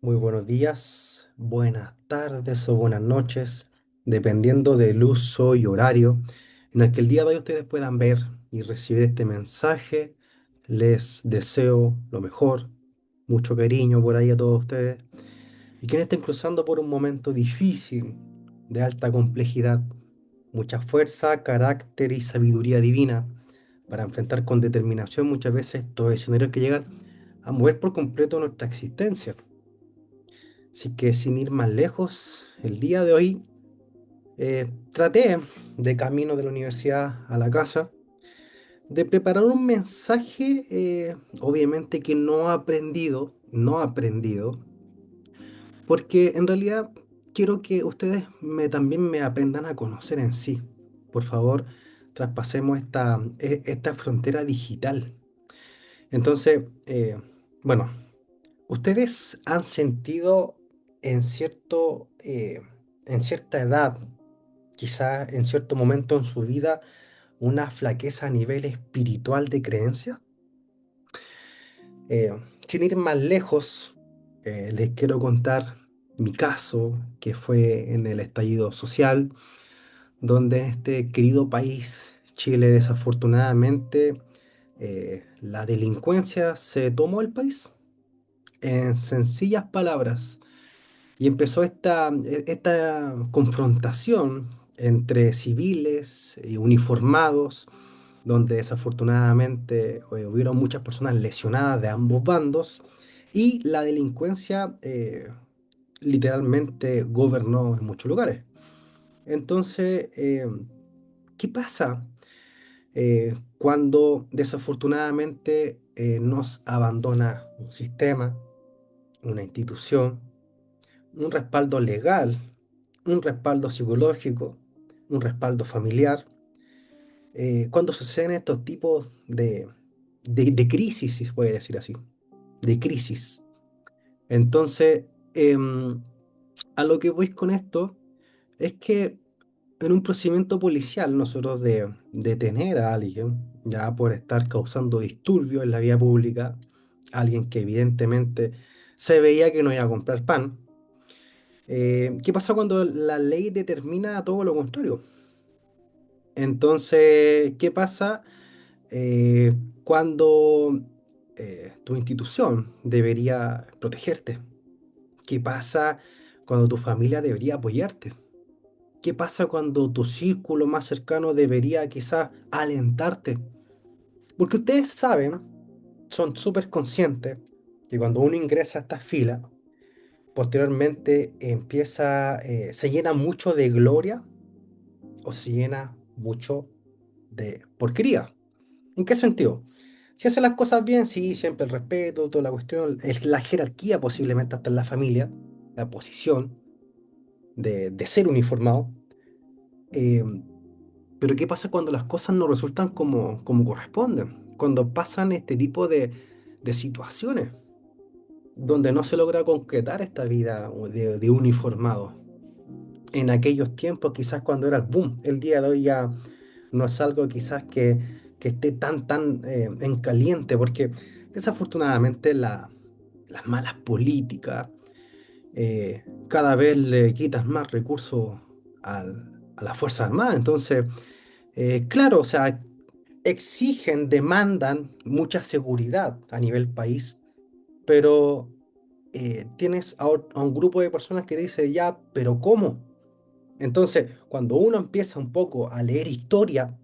Muy buenos días, buenas tardes o buenas noches, dependiendo del uso y horario en el que el día de hoy ustedes puedan ver y recibir este mensaje. Les deseo lo mejor, mucho cariño por ahí a todos ustedes. Y quienes estén cruzando por un momento difícil, de alta complejidad, mucha fuerza, carácter y sabiduría divina para enfrentar con determinación muchas veces estos escenarios que llegan a mover por completo nuestra existencia. Así que sin ir más lejos, el día de hoy traté de camino de la universidad a la casa de preparar un mensaje, obviamente que no aprendido, porque en realidad quiero que ustedes también me aprendan a conocer en sí. Por favor, traspasemos esta frontera digital. Entonces, bueno, ustedes han sentido en en cierta edad, quizás en cierto momento en su vida, una flaqueza a nivel espiritual de creencia. Eh, Sin ir más lejos, les quiero contar mi caso, que fue en el estallido social, donde este querido país, Chile, desafortunadamente, la delincuencia se tomó el país. En sencillas palabras, y empezó esta confrontación entre civiles y uniformados, donde desafortunadamente hubieron muchas personas lesionadas de ambos bandos y la delincuencia literalmente gobernó en muchos lugares. Entonces, ¿qué pasa cuando desafortunadamente nos abandona un sistema, una institución, un respaldo legal, un respaldo psicológico, un respaldo familiar? Cuando suceden estos tipos de crisis, si se puede decir así, de crisis. Entonces, a lo que voy con esto es que en un procedimiento policial, nosotros de detener a alguien, ya por estar causando disturbios en la vía pública, alguien que evidentemente se veía que no iba a comprar pan. ¿Qué pasa cuando la ley determina todo lo contrario? Entonces, ¿qué pasa eh, cuando tu institución debería protegerte? ¿Qué pasa cuando tu familia debería apoyarte? ¿Qué pasa cuando tu círculo más cercano debería quizás alentarte? Porque ustedes saben, son súper conscientes que cuando uno ingresa a estas filas, posteriormente se llena mucho de gloria o se llena mucho de porquería. ¿En qué sentido? Si hace las cosas bien, sí, siempre el respeto, toda la cuestión, es la jerarquía posiblemente hasta en la familia, la posición de ser uniformado. eh, pero ¿qué pasa cuando las cosas no resultan como corresponden? Cuando pasan este tipo de situaciones donde no se logra concretar esta vida de uniformado. En aquellos tiempos, quizás cuando era el boom, el día de hoy ya no es algo quizás que esté tan en caliente, porque desafortunadamente las malas políticas cada vez le quitan más recursos a las Fuerzas Armadas. Entonces, claro, o sea, exigen, demandan mucha seguridad a nivel país, pero tienes a un grupo de personas que dice, ya, pero ¿cómo? Entonces, cuando uno empieza un poco a leer historia,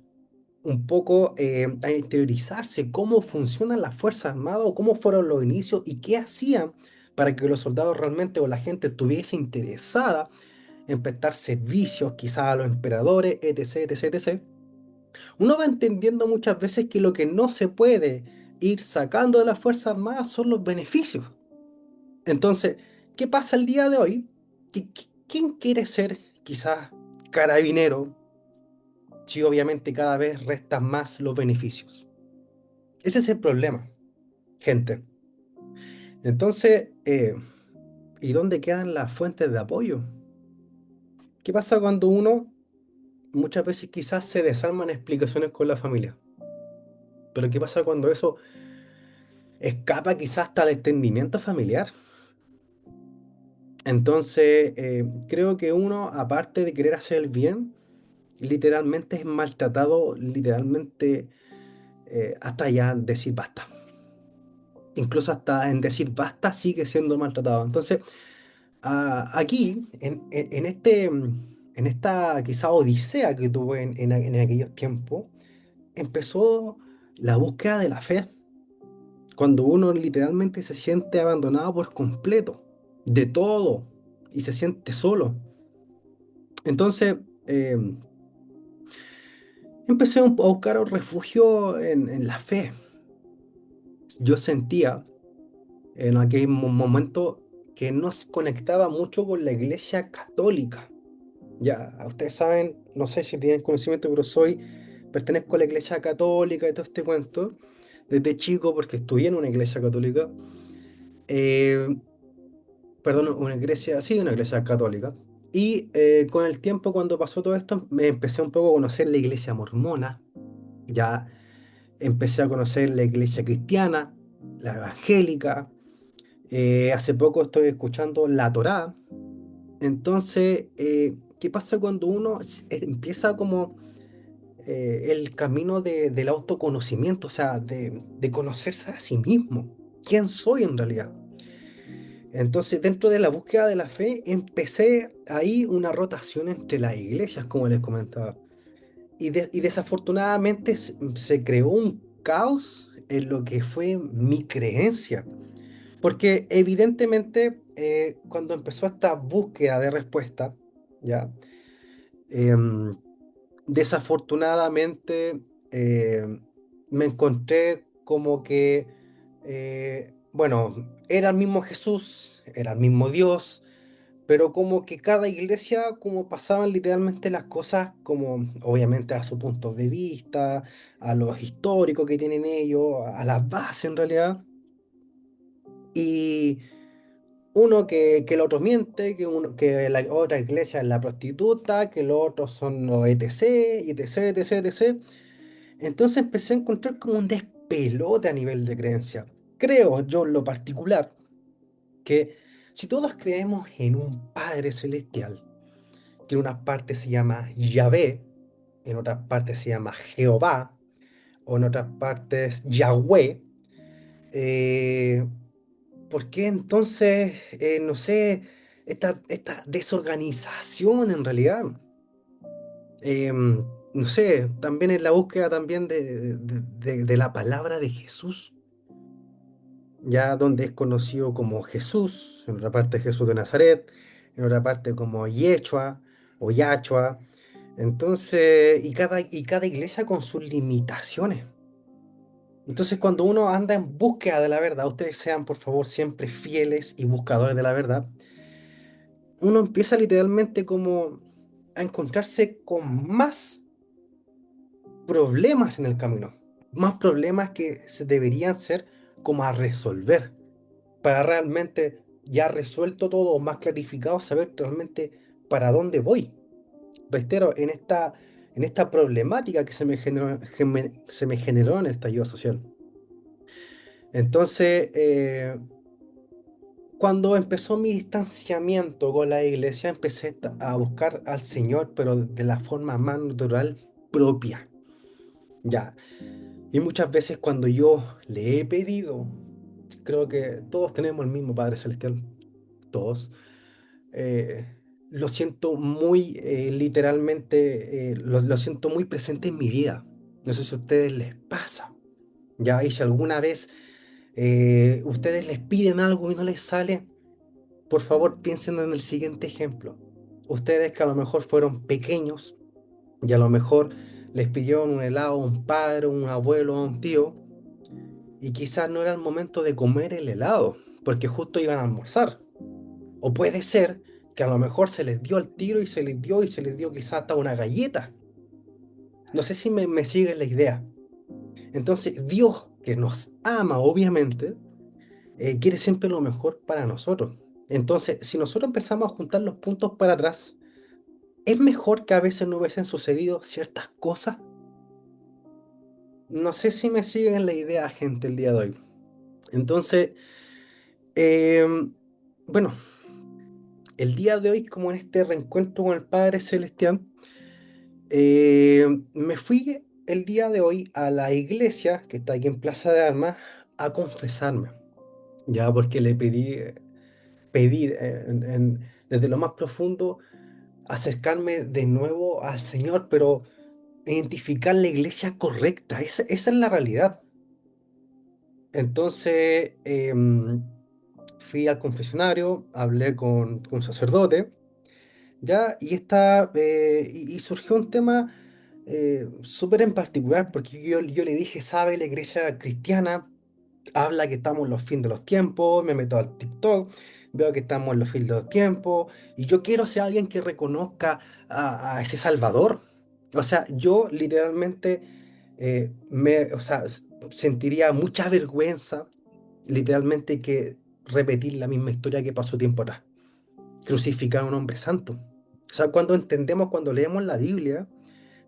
un poco a interiorizarse cómo funcionan las Fuerzas Armadas o cómo fueron los inicios y qué hacían para que los soldados realmente o la gente estuviese interesada en prestar servicios, quizás a los emperadores, etc, etc, etc. Uno va entendiendo muchas veces que lo que no se puede ir sacando de las Fuerzas Armadas son los beneficios. Entonces, ¿qué pasa el día de hoy? ¿Quién quiere ser quizás carabinero si obviamente cada vez restan más los beneficios? Ese es el problema, gente. Entonces, ¿y dónde quedan las fuentes de apoyo? ¿Qué pasa cuando uno muchas veces quizás se desarman explicaciones con la familia? Pero ¿qué pasa cuando eso escapa quizás hasta el entendimiento familiar? Entonces, creo que uno, aparte de querer hacer el bien, literalmente es maltratado, literalmente, hasta ya decir basta. Incluso hasta en decir basta sigue siendo maltratado. Entonces, aquí, en esta quizá odisea que tuve en aquellos tiempos, empezó la búsqueda de la fe, cuando uno literalmente se siente abandonado por completo, de todo, y se siente solo. Entonces, eh, empecé a buscar un refugio en la fe. Yo sentía en aquel momento que no se conectaba mucho con la iglesia católica. Ya, ustedes saben, no sé si tienen conocimiento, pero pertenezco a la iglesia católica y todo este cuento, desde chico, porque estudié en una iglesia católica. Eh, Perdón, una iglesia, sí, una iglesia católica. Y con el tiempo, cuando pasó todo esto, me empecé un poco a conocer la iglesia mormona, ya empecé a conocer la iglesia cristiana, la evangélica. Hace poco estoy escuchando la Torá. Entonces, ¿qué pasa cuando uno empieza como el camino del autoconocimiento, o sea, de conocerse a sí mismo? ¿Quién soy en realidad? Entonces, dentro de la búsqueda de la fe, empecé ahí una rotación entre las iglesias, como les comentaba. Y desafortunadamente se creó un caos en lo que fue mi creencia. Porque evidentemente, cuando empezó esta búsqueda de respuesta, ¿ya? Em, Desafortunadamente, me encontré como que, bueno, era el mismo Jesús, era el mismo Dios, pero como que cada iglesia, como pasaban literalmente las cosas, como obviamente a su punto de vista, a los históricos que tienen ellos, a las bases en realidad, y uno que el otro miente, que la otra iglesia es la prostituta, que los otros son los etc, etc, etc, etc. Entonces empecé a encontrar como un despelote a nivel de creencia. Creo yo en lo particular que si todos creemos en un Padre Celestial, que en una parte se llama Yahvé, en otras partes se llama Jehová, o en otras partes Yahweh, eh, ¿por qué entonces, no sé, esta desorganización en realidad? No sé, también en la búsqueda también de la palabra de Jesús, ya donde es conocido como Jesús, en otra parte Jesús de Nazaret, en otra parte como Yeshua o Yahshua. Entonces, y cada iglesia con sus limitaciones. Entonces, cuando uno anda en búsqueda de la verdad, ustedes sean por favor siempre fieles y buscadores de la verdad, uno empieza literalmente como a encontrarse con más problemas en el camino, más problemas que se deberían ser como a resolver, para realmente ya resuelto todo, más clarificado, saber realmente para dónde voy. Reitero, en esta problemática que se me generó en el estallido social. Entonces, cuando empezó mi distanciamiento con la iglesia, empecé a buscar al Señor, pero de la forma más natural propia. Ya. Y muchas veces cuando yo le he pedido, creo que todos tenemos el mismo Padre Celestial, todos, eh, lo siento muy literalmente, lo siento muy presente en mi vida. No sé si a ustedes les pasa. Ya, y si alguna vez ustedes les piden algo y no les sale, por favor piensen en el siguiente ejemplo. Ustedes que a lo mejor fueron pequeños y a lo mejor les pidieron un helado a un padre, un abuelo, a un tío, y quizás no era el momento de comer el helado, porque justo iban a almorzar. O puede ser que a lo mejor se les dio el tiro y se les dio quizás hasta una galleta. No sé si me siguen la idea. Entonces, Dios, que nos ama, obviamente, quiere siempre lo mejor para nosotros. Entonces, si nosotros empezamos a juntar los puntos para atrás, es mejor que a veces no hubiesen sucedido ciertas cosas. No sé si me siguen la idea, gente, el día de hoy. Entonces, em, bueno. el día de hoy, como en este reencuentro con el Padre Celestial, me fui el día de hoy a la iglesia que está aquí en Plaza de Armas a confesarme, ya porque le pedí desde lo más profundo acercarme de nuevo al Señor, pero identificar la iglesia correcta, esa es la realidad. Entonces, fui al confesionario, hablé con un sacerdote, ¿ya? Y surgió un tema súper en particular, porque yo le dije, ¿sabe? La iglesia cristiana habla que estamos en los fines de los tiempos, me meto al TikTok, veo que estamos en los fines de los tiempos, y yo quiero ser alguien que reconozca a ese Salvador. O sea, yo literalmente o sea, sentiría mucha vergüenza, literalmente, que repetir la misma historia que pasó tiempo atrás, crucificar a un hombre santo. O sea, cuando leemos la Biblia,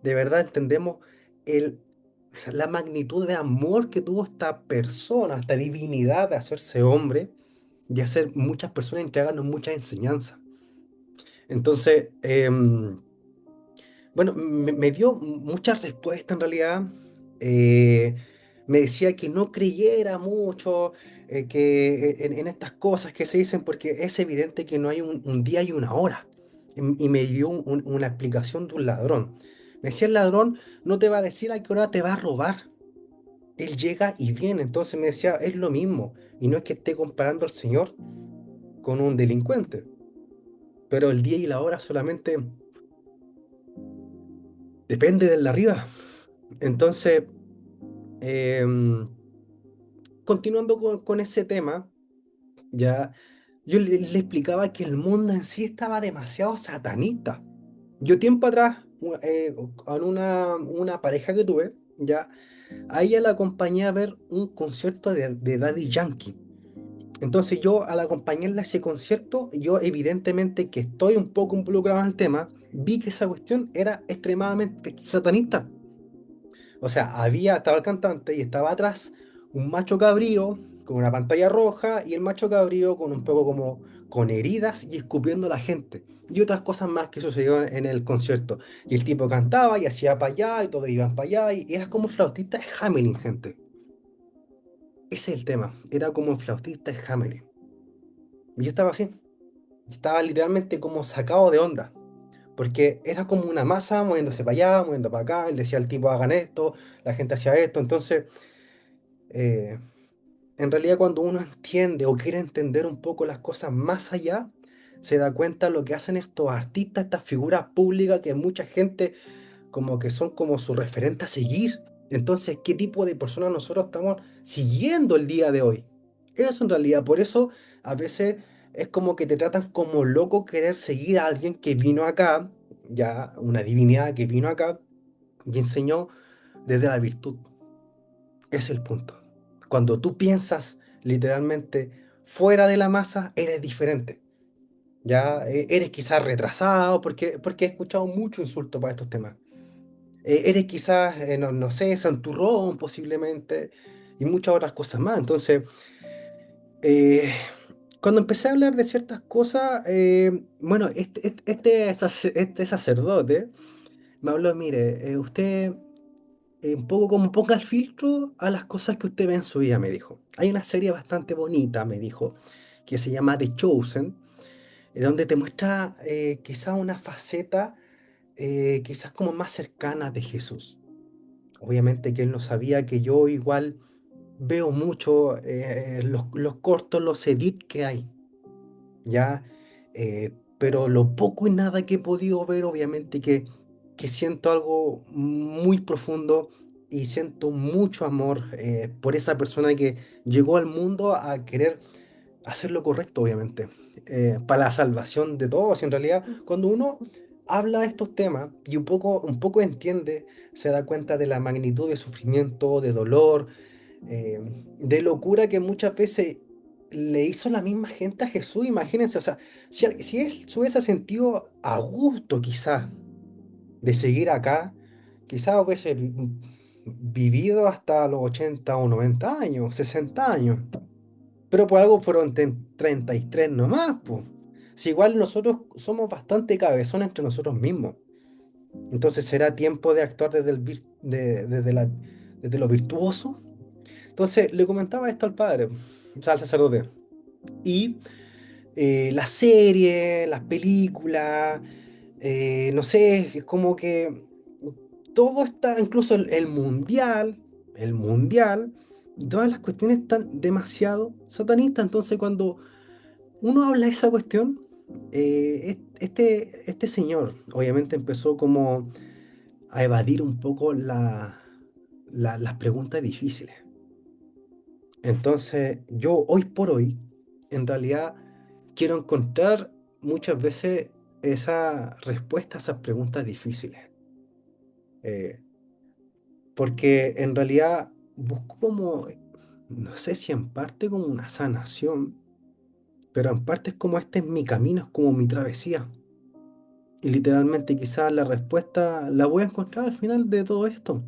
de verdad entendemos o sea, la magnitud de amor que tuvo esta persona, esta divinidad de hacerse hombre y hacer muchas personas entregarnos muchas enseñanzas. Entonces, bueno, me dio muchas respuestas en realidad. Eh, Me decía que no creyera mucho en estas cosas que se dicen porque es evidente que no hay un día y una hora. Y me dio una explicación de un ladrón. Me decía, el ladrón no te va a decir a qué hora te va a robar. Él llega y viene. Entonces me decía, es lo mismo. Y no es que esté comparando al Señor con un delincuente, pero el día y la hora solamente depende del de arriba. Entonces, em, continuando con ese tema, ya yo le explicaba que el mundo en sí estaba demasiado satanista. Yo tiempo atrás, con una pareja que tuve, ya, a ella la acompañé a ver un concierto de Daddy Yankee. Entonces yo al acompañarla a ese concierto, yo evidentemente que estoy un poco involucrado en el tema, vi que esa cuestión era extremadamente satanista. O sea, estaba el cantante y estaba atrás un macho cabrío con una pantalla roja y el macho cabrío con un poco como con heridas y escupiendo a la gente. Y otras cosas más que sucedieron en el concierto. Y el tipo cantaba y hacía para allá y todos iban para allá y era como flautista de Hamelin, gente. Ese es el tema. Era como flautista de Hamelin. Y yo estaba así. Estaba literalmente como sacado de onda. Porque era como una masa moviéndose para allá, moviendo para acá. Él decía al tipo hagan esto, la gente hacía esto. Entonces... eh, en realidad cuando uno entiende o quiere entender un poco las cosas más allá, se da cuenta de lo que hacen estos artistas, estas figuras públicas que mucha gente como que son como su referente a seguir. Entonces, ¿qué tipo de personas nosotros estamos siguiendo el día de hoy? Eso en realidad, por eso a veces es como que te tratan como loco querer seguir a alguien que vino acá, ya una divinidad que vino acá y enseñó desde la virtud. Ese es el punto. Cuando tú piensas literalmente fuera de la masa, eres diferente. Ya eres quizás retrasado, porque he escuchado mucho insulto para estos temas. Eres quizás, no sé, santurrón posiblemente, y muchas otras cosas más. Entonces, eh, cuando empecé a hablar de ciertas cosas, bueno, este sacerdote me habló, mire, usted un poco como ponga el filtro a las cosas que usted ve en su vida, me dijo. Hay una serie bastante bonita, me dijo, que se llama The Chosen, donde te muestra quizás una faceta quizás como más cercana de Jesús. Obviamente que él no sabía que yo igual veo mucho los cortos, los edits que hay, ¿ya? Pero lo poco y nada que he podido ver, obviamente que siento algo muy profundo y siento mucho amor por esa persona que llegó al mundo a querer hacer lo correcto, obviamente, para la salvación de todos. Y en realidad, cuando uno habla de estos temas y un poco entiende, se da cuenta de la magnitud de sufrimiento, de dolor, eh, de locura que muchas veces le hizo la misma gente a Jesús. Imagínense, o sea, si él se hubiese sentido a gusto quizás de seguir acá, quizás hubiese vivido hasta los 80 o 90 años, 60 años, pero por algo fueron 33 nomás, pues. Si igual nosotros somos bastante cabezones entre nosotros mismos. Entonces será tiempo de actuar desde lo virtuoso. Entonces le comentaba esto al padre, o sea, al sacerdote. Y las series, las películas, no sé, es como que todo está, incluso el mundial, y todas las cuestiones están demasiado satanistas. Entonces cuando uno habla de esa cuestión, este señor obviamente empezó como a evadir un poco las preguntas difíciles. Entonces, yo hoy por hoy, en realidad, quiero encontrar muchas veces esa respuesta a esas preguntas difíciles. Eh, Porque en realidad busco como, no sé si en parte como una sanación, pero en parte es como este es mi camino, es como mi travesía. Y literalmente quizás la respuesta la voy a encontrar al final de todo esto.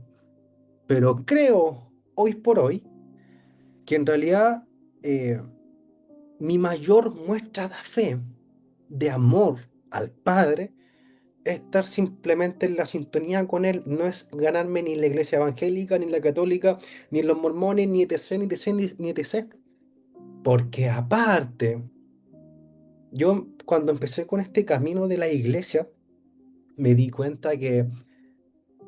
Pero creo, hoy por hoy, que en realidad eh, mi mayor muestra de fe, de amor al Padre, es estar simplemente en la sintonía con Él. No es ganarme ni en la iglesia evangélica, ni en la católica, ni en los mormones, ni etc, ni etc, ni etc. Porque aparte, yo cuando empecé con este camino de la iglesia, me di cuenta que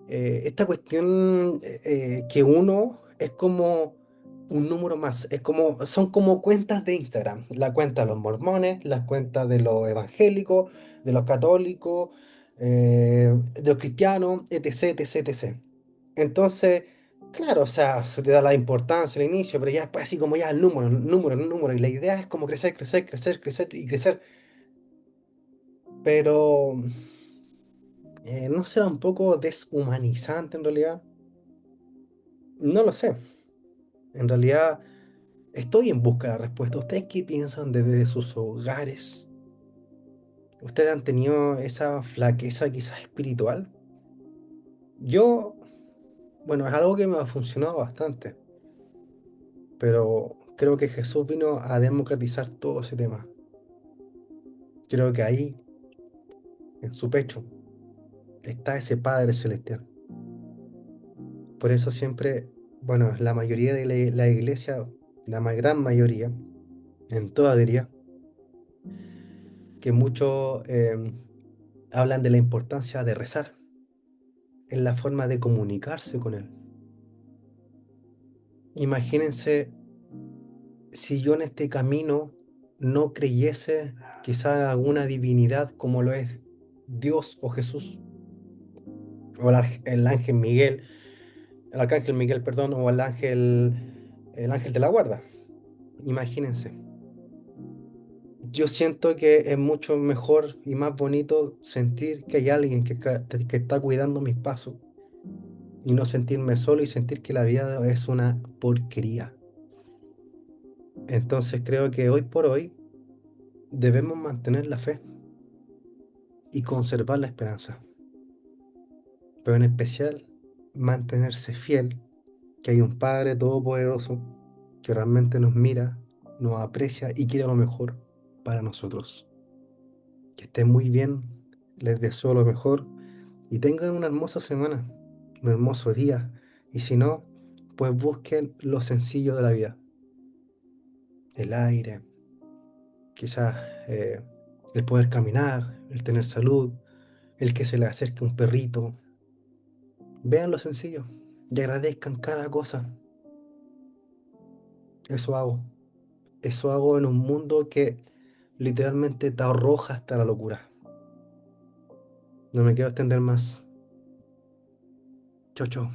esta cuestión que uno es como un número más, es como, son como cuentas de Instagram, la cuenta de los mormones, las cuentas de los evangélicos, de los católicos, de los cristianos, etc, etc, etc. Entonces, claro, o sea, se te da la importancia al inicio, pero ya después así como ya el número, el número, el número, y la idea es como crecer, crecer, crecer, crecer y crecer, pero ¿no será un poco deshumanizante en realidad? No lo sé. En realidad, estoy en busca de respuesta. ¿Ustedes qué piensan desde sus hogares? ¿Ustedes han tenido esa flaqueza quizás espiritual? Yo, bueno, es algo que me ha funcionado bastante, pero creo que Jesús vino a democratizar todo ese tema. Creo que ahí, en su pecho, está ese Padre Celestial. Por eso siempre, bueno, la mayoría de la iglesia, gran mayoría, en toda diría, que muchos hablan de la importancia de rezar en la forma de comunicarse con Él. Imagínense si yo en este camino no creyese quizá en alguna divinidad como lo es Dios o Jesús, o el ángel Miguel, el arcángel Miguel, perdón, o el ángel de la guarda. Imagínense. Yo siento que es mucho mejor y más bonito sentir que hay alguien que está cuidando mis pasos y no sentirme solo y sentir que la vida es una porquería. Entonces creo que hoy por hoy debemos mantener la fe y conservar la esperanza, pero en especial mantenerse fiel que hay un Padre Todopoderoso que realmente nos mira, nos aprecia y quiere lo mejor para nosotros. Que estén muy bien, les deseo lo mejor y tengan una hermosa semana, un hermoso día. Y si no, pues busquen lo sencillo de la vida, el aire, quizás el poder caminar, el tener salud, el que se le acerque un perrito. Vean lo sencillo y agradezcan cada cosa. Eso hago. Eso hago en un mundo que literalmente te arroja hasta la locura. No me quiero extender más. Chau, chau.